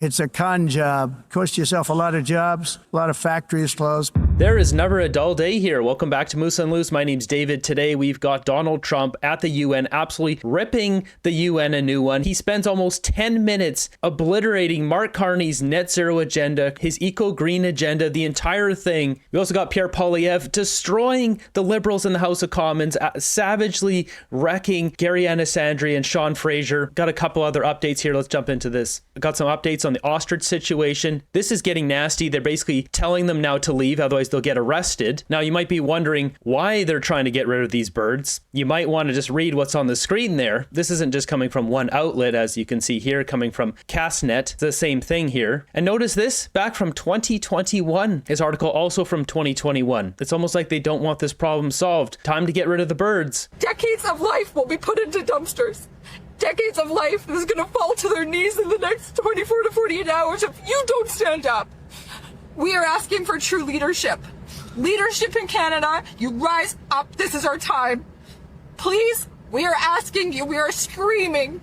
It's a con job. Cost yourself a lot of jobs, a lot of factories closed. There is never a dull day here. Welcome back to Moose and Loose. My name's David. Today we've got Donald Trump at the UN, absolutely ripping the UN a new one. He spends almost 10 minutes obliterating Mark Carney's net zero agenda, his eco-green agenda, the entire thing. We also got Pierre Poilievre destroying the Liberals in the House of Commons, savagely wrecking Gary Anasandri and Sean Fraser. Got a couple other updates here. Let's jump into this. Got some updates on the ostrich situation. This is getting nasty. They're basically telling them now to leave, otherwise they'll get arrested. Now you might be wondering why they're trying to get rid of these birds. You might want to just read what's on the screen there. This isn't just coming from one outlet, as you can see here, coming from Castnet. It's the same thing here. And notice this, back from 2021. His article also from 2021. It's almost like they don't want this problem solved. Time to get rid of the birds. Decades of life will be put into dumpsters. Decades of life is going to fall to their knees in the next 24 to 48 hours if you don't stand up. We are asking for true leadership. Leadership in Canada, you rise up. This is our time. Please, we are asking you, we are screaming.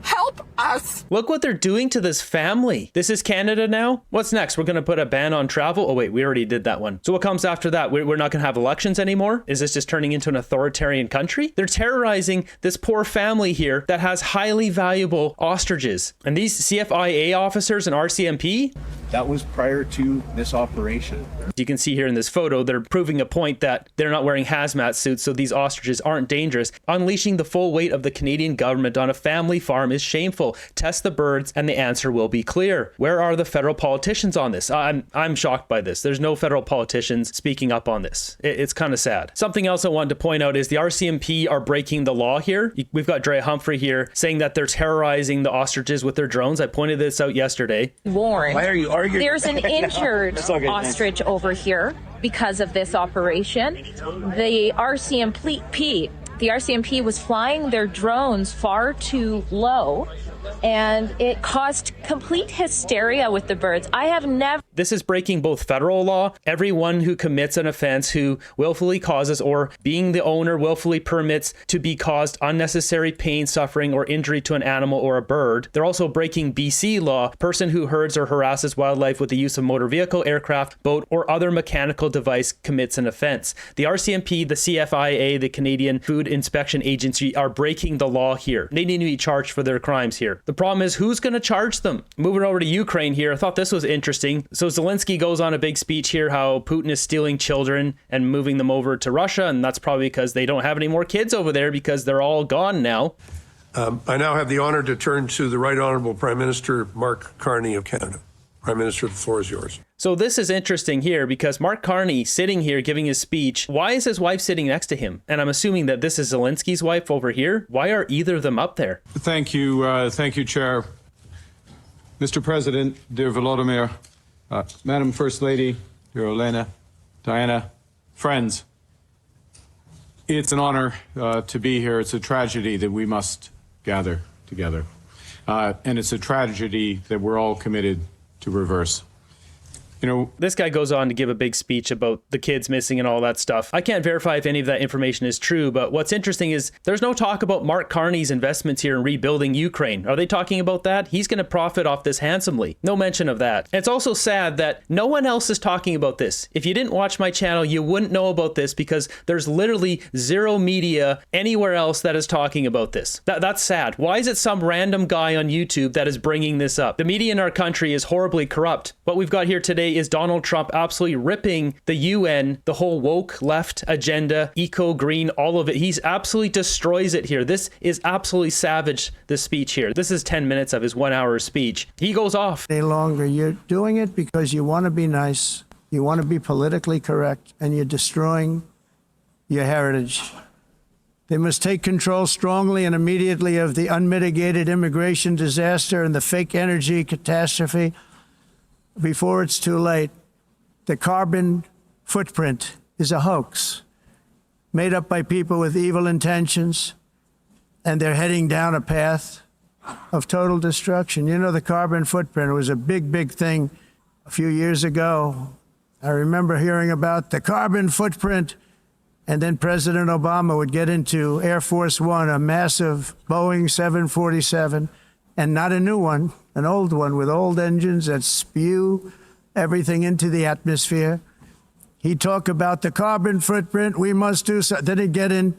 Help us. Look what they're doing to this family. This is Canada now. What's next? We're going to put a ban on travel. Oh, wait, we already did that one. So what comes after that? We're not going to have elections anymore? Is this just turning into an authoritarian country? They're terrorizing this poor family here that has highly valuable ostriches. And these CFIA officers and RCMP? That was prior to this operation. You can see here in this photo, they're proving a point that they're not wearing hazmat suits, so these ostriches aren't dangerous. Unleashing the full weight of the Canadian government on a family farm is shameful. Test the birds and the answer will be clear. Where are the federal politicians on this? I'm shocked by this. There's no federal politicians speaking up on this. It's kind of sad. Something else I wanted to point out is the RCMP are breaking the law here. We've got Dre Humphrey here saying that they're terrorizing the ostriches with their drones. I pointed this out yesterday. Warren, Why are you arguing? there's an injured ostrich over here because of this operation. The RCMP was flying their drones far too low, and it caused complete hysteria with the birds. I have never... This is breaking both federal law. Everyone who commits an offense who willfully causes or being the owner willfully permits to be caused unnecessary pain, suffering, or injury to an animal or a bird. They're also breaking BC law. Person who herds or harasses wildlife with the use of motor vehicle, aircraft, boat, or other mechanical device commits an offense. The RCMP, the CFIA, the Canadian Food Inspection Agency are breaking the law here. They need to be charged for their crimes here. The problem is, who's going to charge them? Moving over to Ukraine here, I thought this was interesting. So Zelensky goes on a big speech here how Putin is stealing children and moving them over to Russia, and that's probably because they don't have any more kids over there because they're all gone now. I now have the honor to turn to the Right Honourable Prime Minister Mark Carney of Canada. Prime Minister, the floor is yours. So this is interesting here because Mark Carney sitting here giving his speech. Why is his wife sitting next to him? And I'm assuming that this is Zelensky's wife over here. Why are either of them up there? Thank you, Chair. Mr. President, dear Volodymyr, Madam First Lady, dear Olena, Diana, friends, it's an honor to be here. It's a tragedy that we must gather together. And it's a tragedy that we're all committed to reverse. You know, this guy goes on to give a big speech about the kids missing and all that stuff. I can't verify if any of that information is true, but what's interesting is there's no talk about Mark Carney's investments here in rebuilding Ukraine. Are they talking about that? He's going to profit off this handsomely. No mention of that. It's also sad that no one else is talking about this. If you didn't watch my channel, you wouldn't know about this because there's literally zero media anywhere else that is talking about this. That's sad. Why is it some random guy on YouTube that is bringing this up? The media in our country is horribly corrupt. What we've got here today is Donald Trump absolutely ripping the UN, the whole woke left agenda, eco-green, all of it. He's absolutely destroys it here. This is absolutely savage, this speech here. This is 10 minutes of his 1 hour speech. He goes off. Any longer. You're doing it because you want to be nice, you want to be politically correct, and you're destroying your heritage. They must take control strongly and immediately of the unmitigated immigration disaster and the fake energy catastrophe before it's too late. The carbon footprint is a hoax made up by people with evil intentions, and they're heading down a path of total destruction. You know, the carbon footprint was a big, big thing a few years ago. I remember hearing about the carbon footprint, and then President Obama would get into Air Force One, a massive Boeing 747, and not a new one, an old one with old engines that spew everything into the atmosphere. He'd talk about the carbon footprint. We must do so. Then he'd get in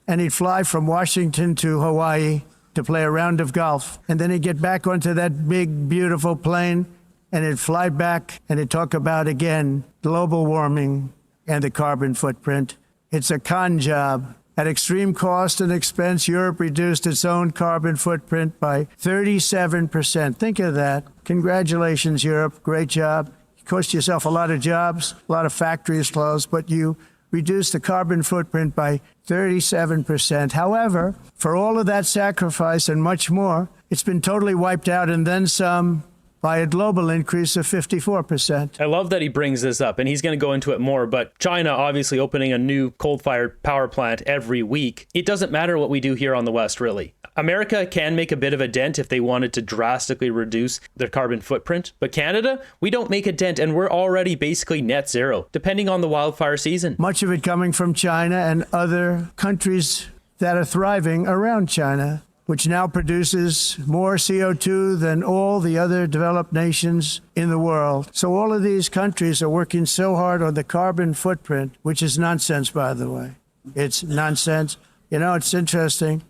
and he'd fly from Washington to Hawaii to play a round of golf. And then he'd get back onto that big, beautiful plane and he'd fly back and he'd talk about, again, global warming and the carbon footprint. It's a con job. At extreme cost and expense, Europe reduced its own carbon footprint by 37%. Think of that. Congratulations, Europe. Great job. You cost yourself a lot of jobs, a lot of factories closed, but you reduced the carbon footprint by 37%. However, for all of that sacrifice and much more, it's been totally wiped out and then some by a global increase of 54%. I love that he brings this up, and he's going to go into it more, but China obviously opening a new coal-fired power plant every week. It doesn't matter what we do here on the West, really. America can make a bit of a dent if they wanted to drastically reduce their carbon footprint, but Canada, we don't make a dent, and we're already basically net zero, depending on the wildfire season. Much of it coming from China and other countries that are thriving around China, which now produces more CO2 than all the other developed nations in the world. So all of these countries are working so hard on the carbon footprint, which is nonsense, by the way. It's nonsense. You know, it's interesting.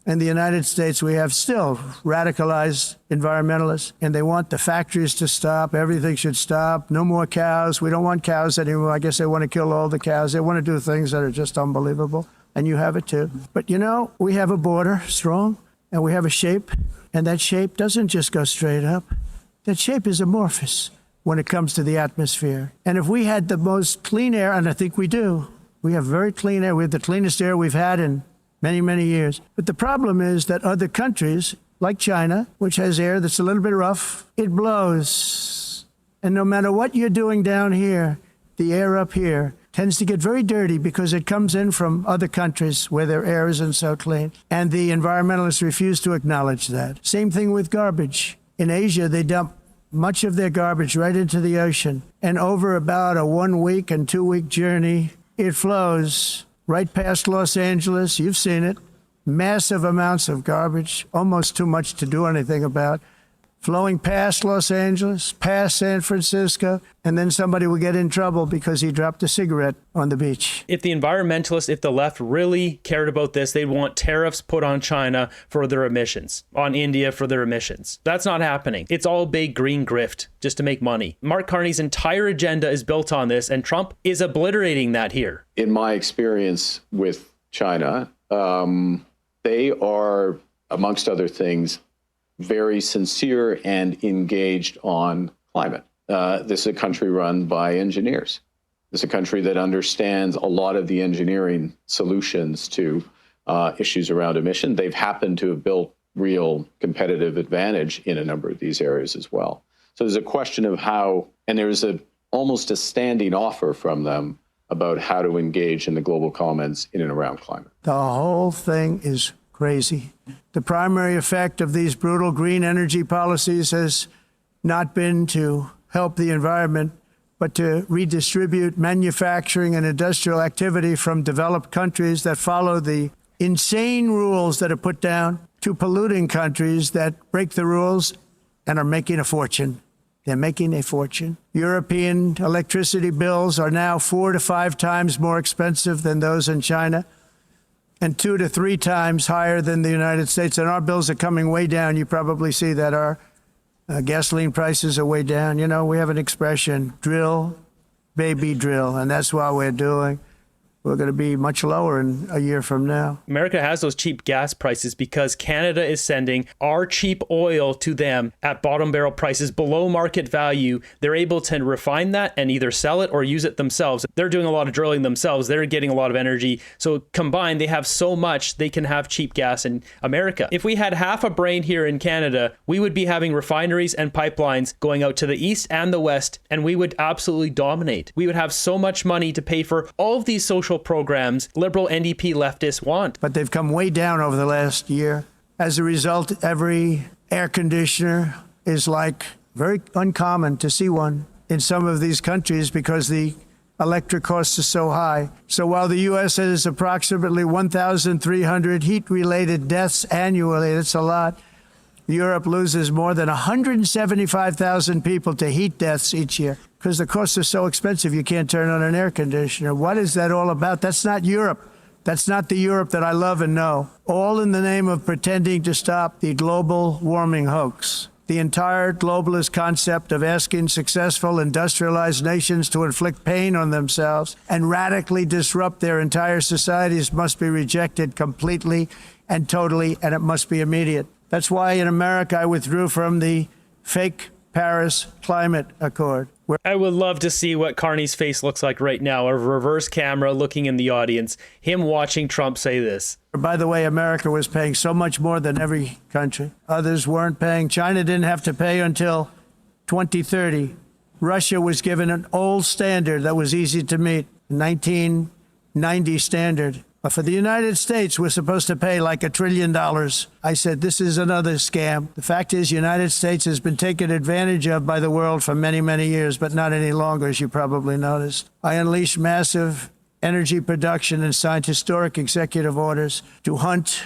In the United States, we have still radicalized environmentalists, and they want the factories to stop. Everything should stop. No more cows. We don't want cows anymore. I guess they want to kill all the cows. They want to do things that are just unbelievable. And you have it too. But you know, we have a border, strong. And we have a shape, and that shape doesn't just go straight up. That shape is amorphous when it comes to the atmosphere. And if we had the most clean air, and I think we do, we have very clean air. We have the cleanest air we've had in many, many years. But the problem is that other countries, like China, which has air that's a little bit rough, it blows. And no matter what you're doing down here, the air up here tends to get very dirty because it comes in from other countries where their air isn't so clean. And the environmentalists refuse to acknowledge that. Same thing with garbage. In Asia, they dump much of their garbage right into the ocean. And over about a 1 week and 2 week journey, it flows right past Los Angeles. You've seen it. Massive amounts of garbage, almost too much to do anything about. Flowing past Los Angeles, past San Francisco, and then somebody will get in trouble because he dropped a cigarette on the beach. If the environmentalists, if the left really cared about this, they'd want tariffs put on China for their emissions, on India for their emissions. That's not happening. It's all big green grift just to make money. Mark Carney's entire agenda is built on this, and Trump is obliterating that here. In my experience with China, they are, amongst other things, very sincere and engaged on climate. This is a country run by engineers. This is a country that understands a lot of the engineering solutions to issues around emission. They've happened to have built real competitive advantage in a number of these areas as well. So there's a question of how, and there's almost a standing offer from them about how to engage in the global comments in and around climate. The whole thing is crazy. The primary effect of these brutal green energy policies has not been to help the environment, but to redistribute manufacturing and industrial activity from developed countries that follow the insane rules that are put down to polluting countries that break the rules and are making a fortune. They're making a fortune. European electricity bills are now 4 to 5 times more expensive than those in China, and 2 to 3 times higher than the United States. And our bills are coming way down. You probably see that our gasoline prices are way down. You know, we have an expression, drill, baby, drill. And that's what we're doing. We're going to be much lower in a year from now. America has those cheap gas prices because Canada is sending our cheap oil to them at bottom barrel prices below market value. They're able to refine that and either sell it or use it themselves. They're doing a lot of drilling themselves. They're getting a lot of energy. So combined, they have so much they can have cheap gas in America. If we had half a brain here in Canada, we would be having refineries and pipelines going out to the east and the west, and we would absolutely dominate. We would have so much money to pay for all of these social programs liberal NDP leftists want. But they've come way down over the last year. As a result, every air conditioner is like very uncommon to see one in some of these countries because the electric costs are so high. So while the U.S. has approximately 1,300 heat-related deaths annually, that's a lot, Europe loses more than 175,000 people to heat deaths each year because the costs are so expensive you can't turn on an air conditioner. What is that all about? That's not Europe. That's not the Europe that I love and know. All in the name of pretending to stop the global warming hoax. The entire globalist concept of asking successful industrialized nations to inflict pain on themselves and radically disrupt their entire societies must be rejected completely and totally, and it must be immediate. That's why in America I withdrew from the fake Paris Climate Accord. I would love to see what Carney's face looks like right now, a reverse camera looking in the audience, him watching Trump say this. By the way, America was paying so much more than every country. Others weren't paying. China didn't have to pay until 2030. Russia was given an old standard that was easy to meet, 1990 standard. But for the United States, we're supposed to pay like $1 trillion. I said, this is another scam. The fact is, the United States has been taken advantage of by the world for many, many years, but not any longer, as you probably noticed. I unleashed massive energy production and signed historic executive orders to hunt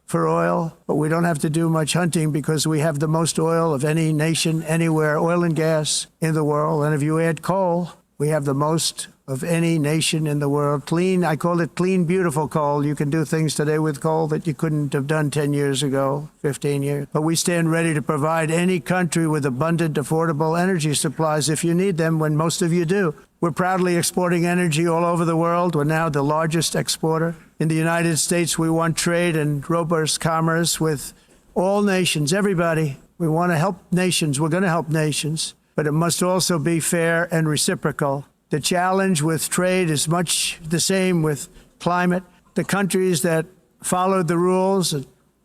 for oil, but we don't have to do much hunting because we have the most oil of any nation anywhere, oil and gas in the world. And if you add coal, we have the most of any nation in the world. Clean, I call it clean, beautiful coal. You can do things today with coal that you couldn't have done 10 years ago, 15 years. But we stand ready to provide any country with abundant, affordable energy supplies if you need them, when most of you do. We're proudly exporting energy all over the world. We're now the largest exporter. In the United States, we want trade and robust commerce with all nations, everybody. We want to help nations. We're going to help nations, but it must also be fair and reciprocal. The challenge with trade is much the same with climate. The countries that followed the rules,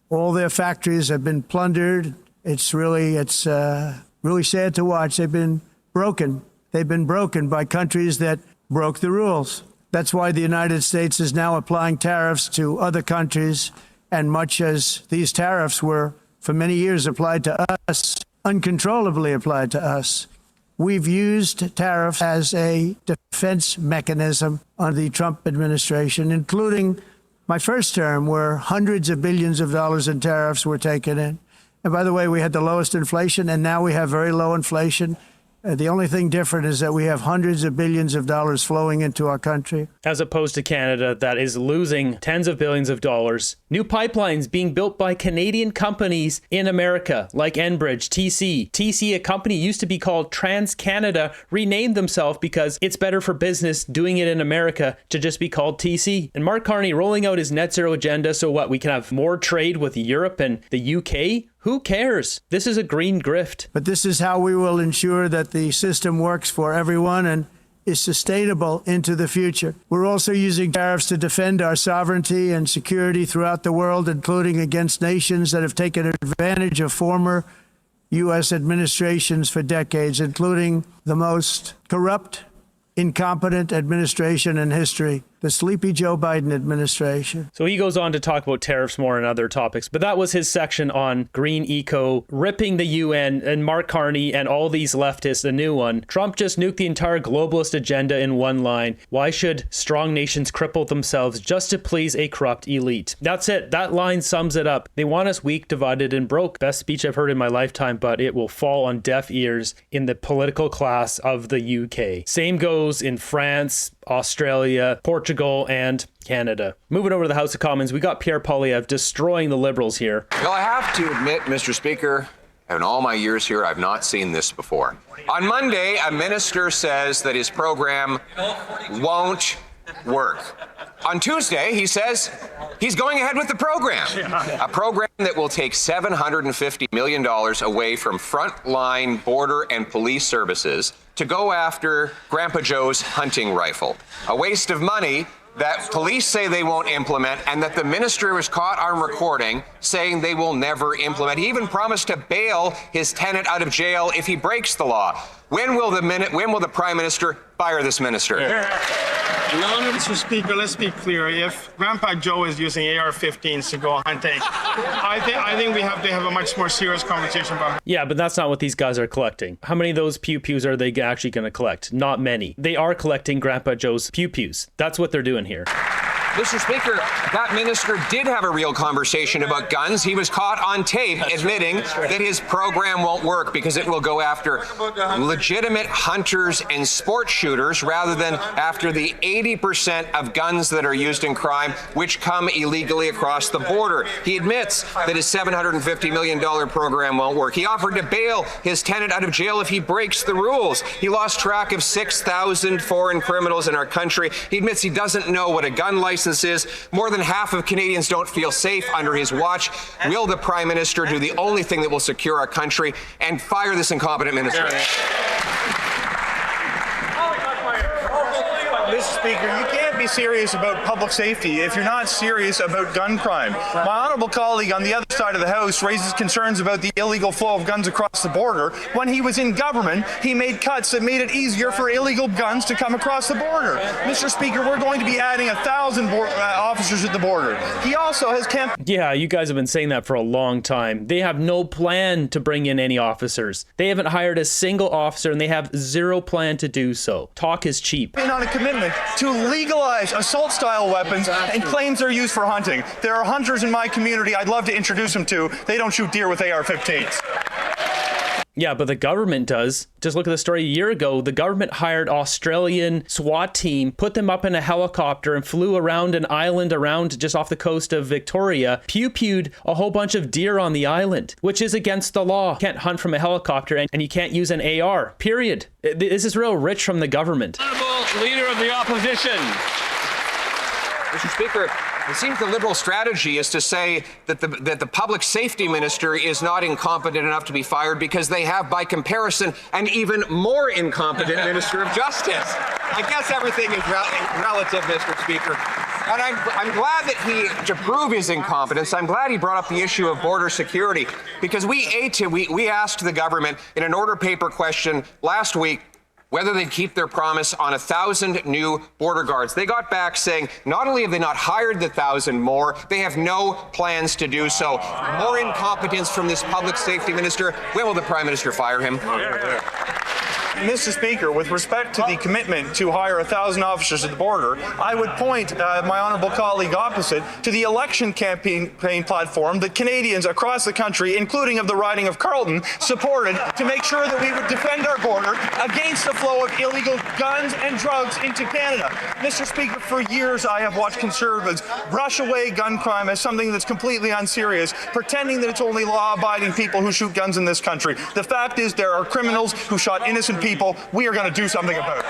all their factories have been plundered. It's really sad to watch. They've been broken. They've been broken by countries that broke the rules. That's why the United States is now applying tariffs to other countries, and much as these tariffs were for many years applied to us, uncontrollably applied to us. We've used tariffs as a defense mechanism under the Trump administration, including my first term, where hundreds of billions of dollars in tariffs were taken in. And by the way, we had the lowest inflation, and now we have very low inflation. The only thing different is that we have hundreds of billions of dollars flowing into our country. As opposed to Canada, that is losing tens of billions of dollars. New pipelines being built by Canadian companies in America, like Enbridge, TC. TC, a company used to be called TransCanada, renamed themselves because it's better for business doing it in America to just be called TC. And Mark Carney rolling out his net zero agenda, so what, we can have more trade with Europe and the UK? Who cares? This is a green grift. But this is how we will ensure that the system works for everyone and is sustainable into the future. We're also using tariffs to defend our sovereignty and security throughout the world, including against nations that have taken advantage of former U.S. administrations for decades, including the most corrupt, incompetent administration in history, the sleepy Joe Biden administration. So he goes on to talk about tariffs more and other topics, but that was his section on green eco, ripping the UN and Mark Carney and all these leftists a new one. Trump just nuked the entire globalist agenda in one line. Why should strong nations cripple themselves just to please a corrupt elite? That's it. That line sums it up. They want us weak, divided, and broke. Best speech I've heard in my lifetime, but it will fall on deaf ears in the political class of the UK. Same goes in France, Australia, Portugal, and Canada. Moving over to the House of Commons, we got Pierre Poilievre destroying the Liberals here. Well, I have to admit, Mr. Speaker, in all my years here, I've not seen this before. On Monday, a minister says that his program won't work. On Tuesday, he says he's going ahead with the program, a program that will take $750 million away from frontline border and police services to go after Grandpa Joe's hunting rifle. A waste of money that police say they won't implement, and that the minister was caught on recording saying they will never implement. He even promised to bail his tenant out of jail if he breaks the law. When will the Prime Minister fire this minister? Mr. Speaker, let's be clear. If Grandpa Joe is using AR-15s to go hunting, I think we have to have a much more serious conversation about it. Yeah, but that's not what these guys are collecting. How many of those pew-pews are they actually going to collect? Not many. They are collecting Grandpa Joe's pew-pews. That's what they're doing here. Mr. Speaker, that minister did have a real conversation about guns. He was caught on tape admitting that his program won't work because it will go after legitimate hunters and sport shooters rather than after the 80% of guns that are used in crime, which come illegally across the border. He admits that his $750 million program won't work. He offered to bail his tenant out of jail if he breaks the rules. He lost track of 6,000 foreign criminals in our country. He admits he doesn't know what a gun license is. More than half of Canadians don't feel safe under his watch. Will the Prime Minister do the only thing that will secure our country and fire this incompetent minister? Mr. Speaker, you can't be serious about public safety if you're not serious about gun crime. My honourable colleague on the other side of the House raises concerns about the illegal flow of guns across the border. When he was in government, he made cuts that made it easier for illegal guns to come across the border. Mr. Speaker, we're going to be adding 1,000 officers at the border. He also has Yeah, you guys have been saying that for a long time. They have no plan to bring in any officers. They haven't hired a single officer, and they have zero plan to do so. Talk is cheap. on a commitment to legalize assault-style weapons and claims they're used for hunting. There are hunters in my community I'd love to introduce them to. They don't shoot deer with AR-15s. Yeah, but the government does. Just look at the story a year ago. The government hired Australian SWAT team, put them up in a helicopter and flew around an island around just off the coast of Victoria, pew-pewed a whole bunch of deer on the island, which is against the law. You can't hunt from a helicopter and you can't use an AR, period. This is real rich from the government. Honourable Leader of the Opposition. Mr. Speaker, it seems the Liberal strategy is to say that the public safety minister is not incompetent enough to be fired because they have, by comparison, an even more incompetent minister of justice. I guess everything is relative, Mr. Speaker. And I'm glad that to prove his incompetence, I'm glad he brought up the issue of border security, because we asked the government in an order paper question last week whether they'd keep their promise on 1,000 new border guards. They got back saying not only have they not hired the 1,000 more, they have no plans to do so. More incompetence from this public safety minister. When will the Prime Minister fire him? Mr. Speaker, with respect to the commitment to hire 1,000 officers at the border, I would point my honourable colleague opposite to the election campaign platform that Canadians across the country, including of the riding of Carleton, supported to make sure that we would defend our border against the flow of illegal guns and drugs into Canada. Mr. Speaker, for years I have watched Conservatives brush away gun crime as something that's completely unserious, pretending that it's only law-abiding people who shoot guns in this country. The fact is there are criminals who shot innocent people. We are going to do something about it.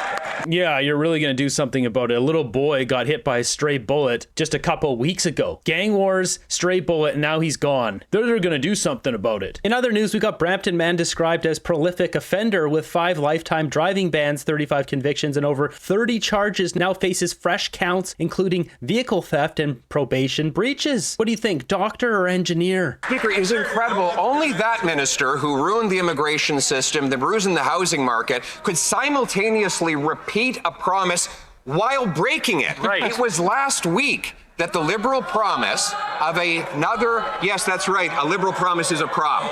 Yeah, you're really going to do something about it. A little boy got hit by a stray bullet just a couple weeks ago. Gang wars, stray bullet, and now he's gone. They're going to do something about it. In other news, we got Brampton man described as prolific offender with 5 lifetime driving bans, 35 convictions, and over 30 charges. Now faces fresh counts, including vehicle theft and probation breaches. What do you think, doctor or engineer? Speaker, it is incredible. Only that minister who ruined the immigration system, the ruined the housing market, could simultaneously repeat a promise while breaking it. Right. It was last week that the Liberal promise of another, yes, that's right, a Liberal promise is a prop.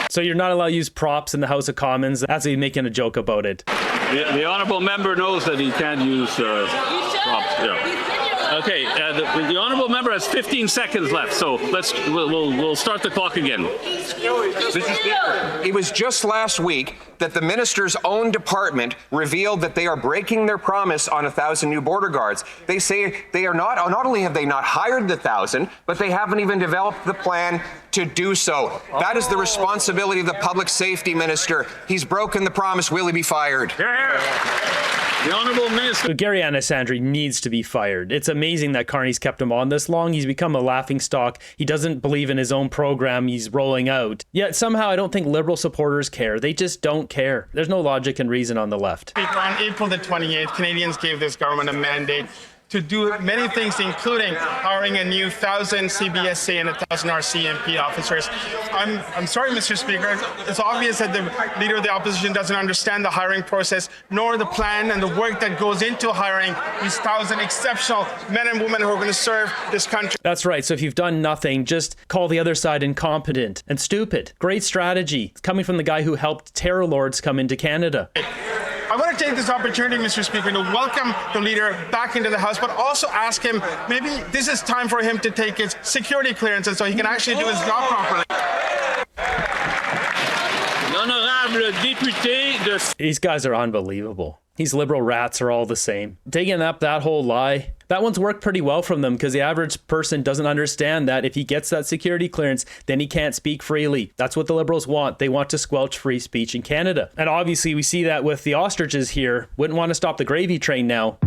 So you're not allowed to use props in the House of Commons. That's he making a joke about it. The honourable member knows that he can't use props. Yeah. Okay, the honourable member has 15 seconds left, so we'll start the clock again. Mr. Speaker, it was just last week that the minister's own department revealed that they are breaking their promise on 1,000 new border guards. They say they are not only have they not hired the 1,000, but they haven't even developed the plan to do so. That is the responsibility of the public safety minister. He's broken the promise. Will he be fired? The Honourable Minister. So Gary Anasandri needs to be fired. It's amazing that Carney's kept him on this long. He's become a laughingstock. He doesn't believe in his own program he's rolling out. Yet somehow I don't think Liberal supporters care. They just don't care. There's no logic and reason on the left. On April the 28th, Canadians gave this government a mandate to do many things, including hiring a new 1,000 CBSA and 1,000 RCMP officers. I'm sorry, Mr. Speaker. It's obvious that the Leader of the Opposition doesn't understand the hiring process, nor the plan and the work that goes into hiring these 1,000 exceptional men and women who are going to serve this country. That's right. So if you've done nothing, just call the other side incompetent and stupid. Great strategy. It's coming from the guy who helped terror lords come into Canada. I want to take this opportunity, Mr. Speaker, to welcome the leader back into the House, but also ask him, maybe this is time for him to take his security clearances so he can actually do his job properly. These guys are unbelievable. These liberal rats are all the same. Digging up that whole lie, that one's worked pretty well from them because the average person doesn't understand that if he gets that security clearance, then he can't speak freely. That's what the liberals want. They want to squelch free speech in Canada. And obviously we see that with the ostriches here. Wouldn't want to stop the gravy train now.